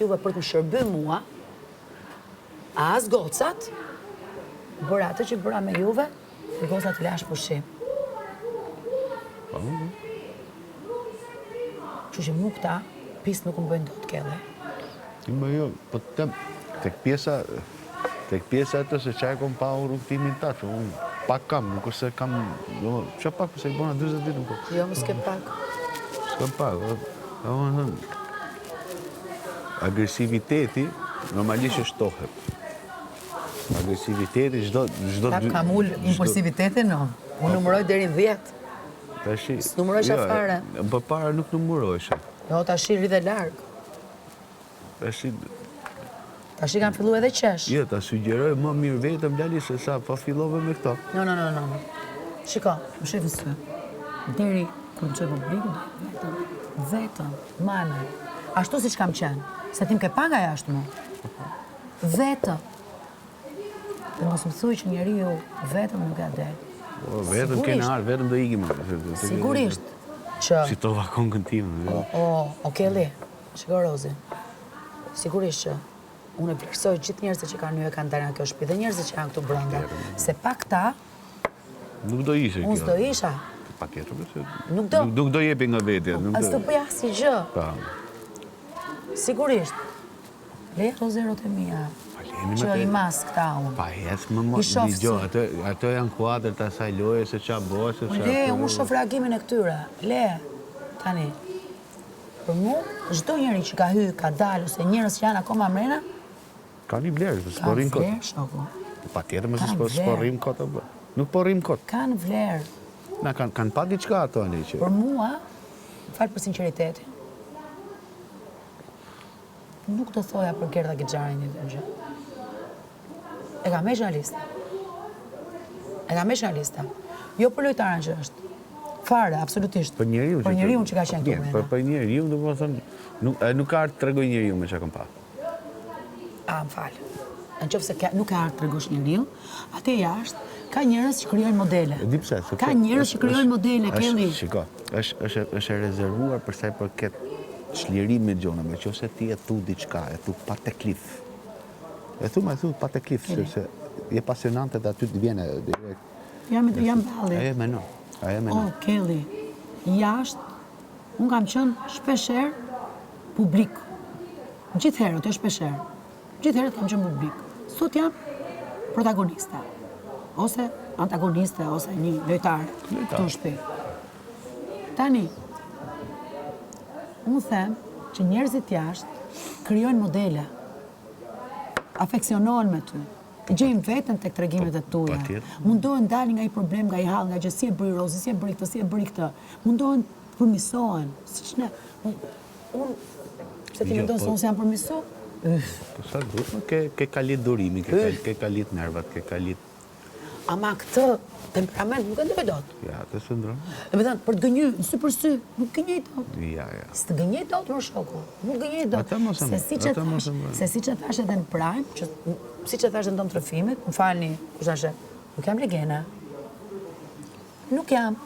juve për të shërby mua, as gocat, bërë atë që bëra me juve, gocat të lash pushim. Që që mu këta, pis nuk më bëjnë do të kelle. Më jo, po të tem, tek pjesa atë se qaj kom pa rrugtimin ta, që unë pak kam, nuk është se kam, që pak, përse i bona 20 ditë nuk. Jo, më s'ke pak. S'kem pak, agresiviteti normalisht shtohet. Agresiviteti çdo kam ul impulsivitetin, no. Unë numëroj deri në 10. Tashi. S'numërojsha fare. Po para nuk numërojsha. Jo, tashi rridhe larg. Tashi kanë fillu edhe qesh. Jo, ta sugjeroj më mirë vetëm Lali se sa pa fillove me këto. No. Shiko, më shefë së. Deri kur më qoj publiku, vetëm, mane. Ashtu si që kam qenë. Se tim ke paga jashtë mu. Vetëm. Dhe mos më thuj që njeri ju vetëm nuk e del. Vetëm kene arë, vetëm do ikim. Sigurisht që... Si to vakon këntimë. Kelly, shiko Rozi. Sigurisht që unë e vlerësoj gjithë njerëzit që kanë një e kanë dalë nga kjo shtëpi dhe njerëzit që janë këtu brenda. Se pa këta... Nuk do ishe kjo. Unë s'do isha. Pa tjetër, Nuk do jepi nga vetja. As të bëja si gjë. Pa. Sigurisht. Leja rozerot e mija. Që i mas këta unë. Pa jesë më më... Ato janë kuadrë të asaj loje se qa bose... Unë shof reagimin e këtyre. Le, tani. Për mu, çdo njeri që ka hy, ka dalë, ose njerëz që janë akoma mrena... Ka një vlerë, s'po rrim kot. Ka vlerë, shoko. Pa tjetër më se s'po rrim kot. Nuk po rrim kot. Kanë vlerë. Na kanë pa diçka ato një që... Për mua, falë për sinceriteti, nuk të thoja për Gerda Gixhari një të gjë. E ka mesh nga lista. Jo për lojtarën që është. Fare, absolutisht. Për njeriu që ka qenë këtu brenda. Për njeriu, do të thonë, nuk ka ardhur të tregoj njeriu me çka kam pa. Më falë. Nëse nuk ka ardhur të tregosh njeriu, atë jashtë ka njerëz që krijojnë modele. Di pse? Ka njerëz që krijojnë modele, Kelly. Shiko, është e rezervuar për sa i përket çlirimit me gjona, nëse ti e thu diçka, e thu pa teklif. E thu pa teklif, sepse je pasionante dhe aty të vjen direkt. Jam balli. Ajo më no. Kelly, jashtë, unë kam qenë shpesher publik. Gjithherët, jo shpesher. Gjithherët kam qenë publik. Sot jam protagoniste. Ose antagoniste, ose një lojtar të shtëpi. Tani, unë them që njerëzit jashtë krijojnë modele. Afeksionohen me ty. Gjejmë vetën tek tregimet e tuja. Mundohen dalin nga i problem, nga i hall, nga gjë si e bëri Rozi, si e bëri këtë, si e bëri këtë. Mundohen të përmisohen. Siç ne. Unë pse ti mendon se unë jam përmiso? Po sa duhet, ke kalit durimi, ke kalit nervat, ke kalit... Ama këtë temperament nuk e ndoj dot. Ja, të së ndronë. Dhe me thënë, për të gënjy, në sy për sy, nuk gënjej dot. Ja. Së të gënjej dot, më shoko. Nuk gënjej dot. Ata mos e Se si që thash edhe në Prime, si që thash edhe në Dom Trofimit, më falni, kush ashe, nuk jam legena. Nuk jam.